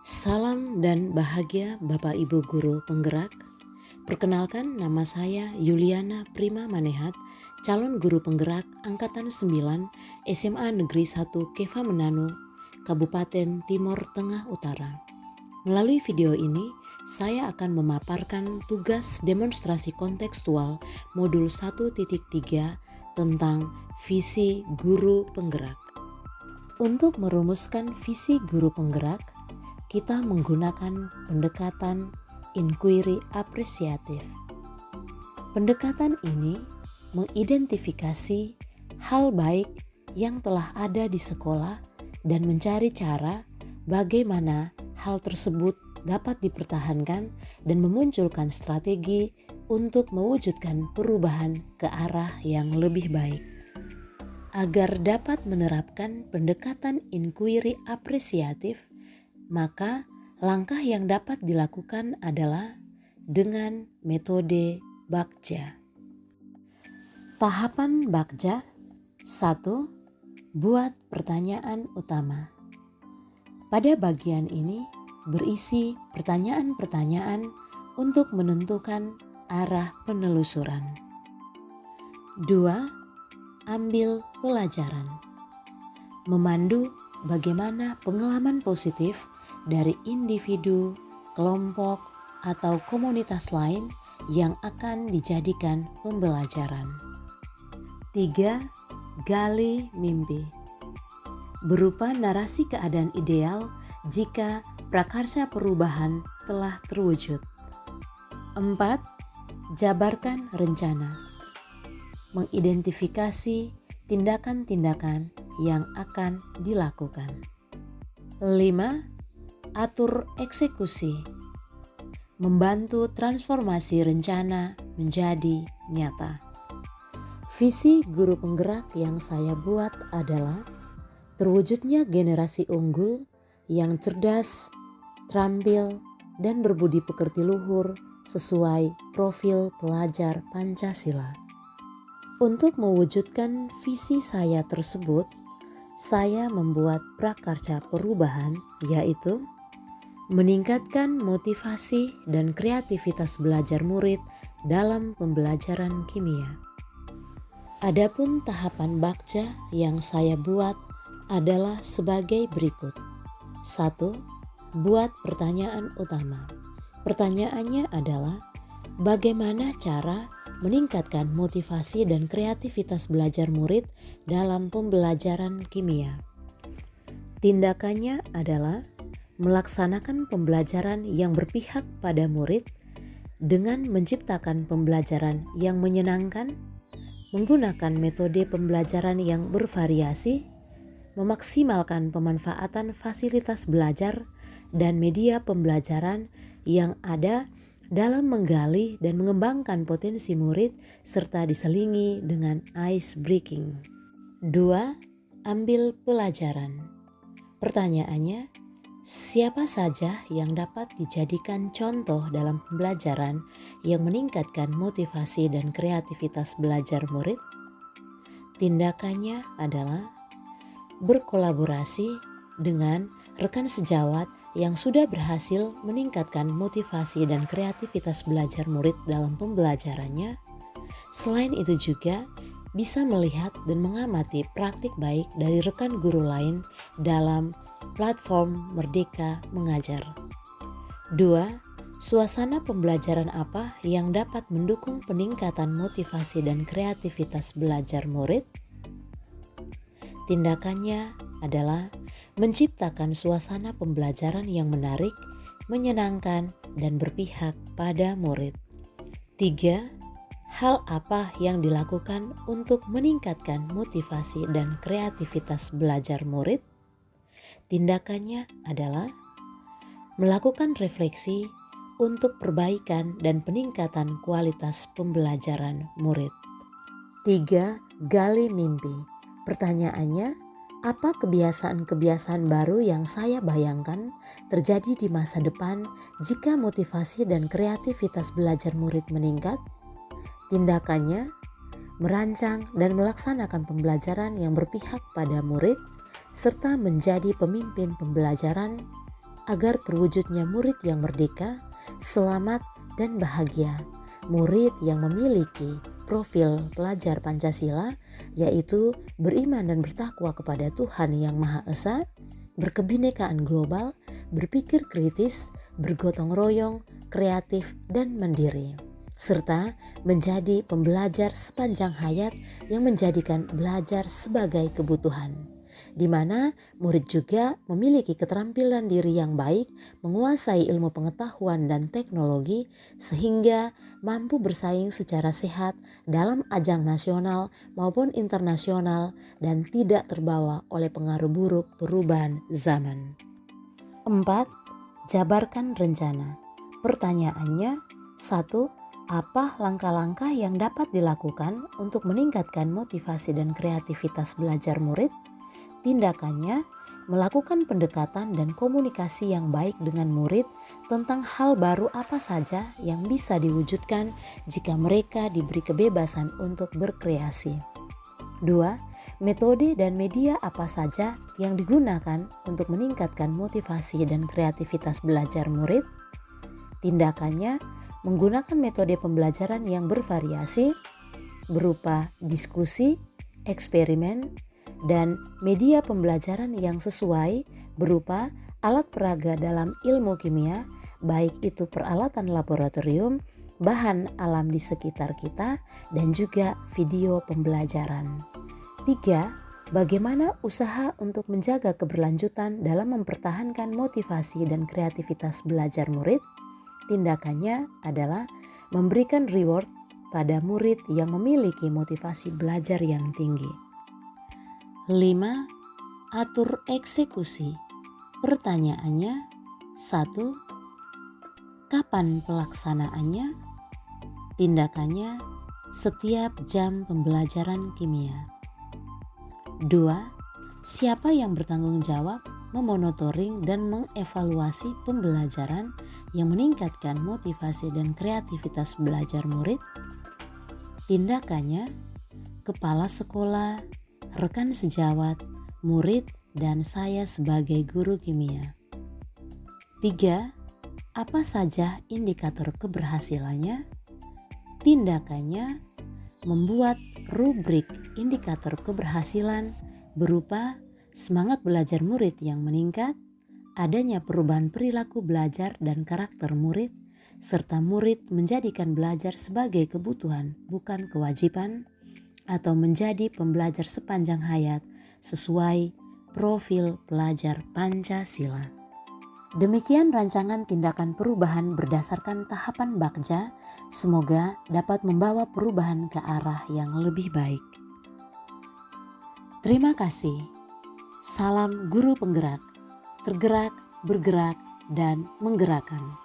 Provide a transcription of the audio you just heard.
Salam dan bahagia Bapak Ibu Guru Penggerak. Perkenalkan, nama saya Yuliana Prima Manehat, calon guru penggerak Angkatan 9 SMA Negeri 1 Keva Menanu, Kabupaten Timor Tengah Utara. Melalui video ini, saya akan memaparkan tugas demonstrasi kontekstual modul 1.3 tentang visi guru penggerak. Untuk merumuskan visi guru penggerak, kita menggunakan pendekatan inquiry apresiatif. Pendekatan ini mengidentifikasi hal baik yang telah ada di sekolah dan mencari cara bagaimana hal tersebut dapat dipertahankan dan memunculkan strategi untuk mewujudkan perubahan ke arah yang lebih baik. Agar dapat menerapkan pendekatan inquiry apresiatif, maka langkah yang dapat dilakukan adalah dengan metode Bagja. Tahapan Bagja. 1. Buat pertanyaan utama. Pada bagian ini berisi pertanyaan-pertanyaan untuk menentukan arah penelusuran. 2. Ambil pelajaran. Memandu bagaimana pengalaman positif dari individu, kelompok, atau komunitas lain yang akan dijadikan pembelajaran. 3. Gali mimpi. Berupa narasi keadaan ideal jika prakarsa perubahan telah terwujud. 4. Jabarkan rencana. Mengidentifikasi tindakan-tindakan yang akan dilakukan. 5. Atur eksekusi. Membantu transformasi rencana menjadi nyata. Visi guru penggerak yang saya buat adalah terwujudnya generasi unggul yang cerdas, terampil, dan berbudi pekerti luhur sesuai profil pelajar Pancasila. Untuk mewujudkan visi saya tersebut, saya membuat prakarsa perubahan, yaitu meningkatkan motivasi dan kreativitas belajar murid dalam pembelajaran kimia. Adapun tahapan Bagja yang saya buat adalah sebagai berikut. 1. Buat pertanyaan utama. Pertanyaannya adalah bagaimana cara meningkatkan motivasi dan kreativitas belajar murid dalam pembelajaran kimia. Tindakannya adalah melaksanakan pembelajaran yang berpihak pada murid dengan menciptakan pembelajaran yang menyenangkan, menggunakan metode pembelajaran yang bervariasi, memaksimalkan pemanfaatan fasilitas belajar dan media pembelajaran yang ada dalam menggali dan mengembangkan potensi murid serta diselingi dengan ice breaking. 2. Ambil pelajaran. Pertanyaannya, siapa saja yang dapat dijadikan contoh dalam pembelajaran yang meningkatkan motivasi dan kreativitas belajar murid? Tindakannya adalah berkolaborasi dengan rekan sejawat yang sudah berhasil meningkatkan motivasi dan kreativitas belajar murid dalam pembelajarannya. Selain itu juga bisa melihat dan mengamati praktik baik dari rekan guru lain dalam platform Merdeka Mengajar. 2. Suasana pembelajaran apa yang dapat mendukung peningkatan motivasi dan kreativitas belajar murid? Tindakannya adalah menciptakan suasana pembelajaran yang menarik, menyenangkan, dan berpihak pada murid. 3. Hal apa yang dilakukan untuk meningkatkan motivasi dan kreativitas belajar murid? Tindakannya adalah melakukan refleksi untuk perbaikan dan peningkatan kualitas pembelajaran murid. 3. Gali mimpi. Pertanyaannya, apa kebiasaan-kebiasaan baru yang saya bayangkan terjadi di masa depan jika motivasi dan kreativitas belajar murid meningkat? Tindakannya, merancang dan melaksanakan pembelajaran yang berpihak pada murid serta menjadi pemimpin pembelajaran agar terwujudnya murid yang merdeka, selamat, dan bahagia. Murid yang memiliki profil pelajar Pancasila, yaitu beriman dan bertakwa kepada Tuhan Yang Maha Esa, berkebinekaan global, berpikir kritis, bergotong royong, kreatif, dan mandiri, serta menjadi pembelajar sepanjang hayat yang menjadikan belajar sebagai kebutuhan, di mana murid juga memiliki keterampilan diri yang baik, menguasai ilmu pengetahuan dan teknologi, sehingga mampu bersaing secara sehat dalam ajang nasional maupun internasional dan tidak terbawa oleh pengaruh buruk perubahan zaman. 4. Jabarkan rencana. Pertanyaannya, 1. Apa langkah-langkah yang dapat dilakukan untuk meningkatkan motivasi dan kreativitas belajar murid? Tindakannya, melakukan pendekatan dan komunikasi yang baik dengan murid tentang hal baru apa saja yang bisa diwujudkan jika mereka diberi kebebasan untuk berkreasi. 2. Metode dan media apa saja yang digunakan untuk meningkatkan motivasi dan kreativitas belajar murid? Tindakannya, menggunakan metode pembelajaran yang bervariasi berupa diskusi, eksperimen, dan media pembelajaran yang sesuai berupa alat peraga dalam ilmu kimia, baik itu peralatan laboratorium, bahan alam di sekitar kita, dan juga video pembelajaran. 3. Bagaimana usaha untuk menjaga keberlanjutan dalam mempertahankan motivasi dan kreativitas belajar murid? Tindakannya adalah memberikan reward pada murid yang memiliki motivasi belajar yang tinggi. 5. Atur eksekusi. Pertanyaannya, 1. Kapan pelaksanaannya? Tindakannya, setiap jam pembelajaran kimia. 2. Siapa yang bertanggung jawab memonitoring dan mengevaluasi pembelajaran yang meningkatkan motivasi dan kreativitas belajar murid? Tindakannya, kepala sekolah, rekan sejawat, murid, dan saya sebagai guru kimia. 3. Apa saja indikator keberhasilannya? Tindakannya, membuat rubrik indikator keberhasilan berupa semangat belajar murid yang meningkat, adanya perubahan perilaku belajar dan karakter murid, serta murid menjadikan belajar sebagai kebutuhan bukan kewajiban, atau menjadi pembelajar sepanjang hayat sesuai profil pelajar Pancasila. Demikian rancangan tindakan perubahan berdasarkan tahapan Bagja, semoga dapat membawa perubahan ke arah yang lebih baik. Terima kasih. Salam guru penggerak, tergerak, bergerak, dan menggerakkan.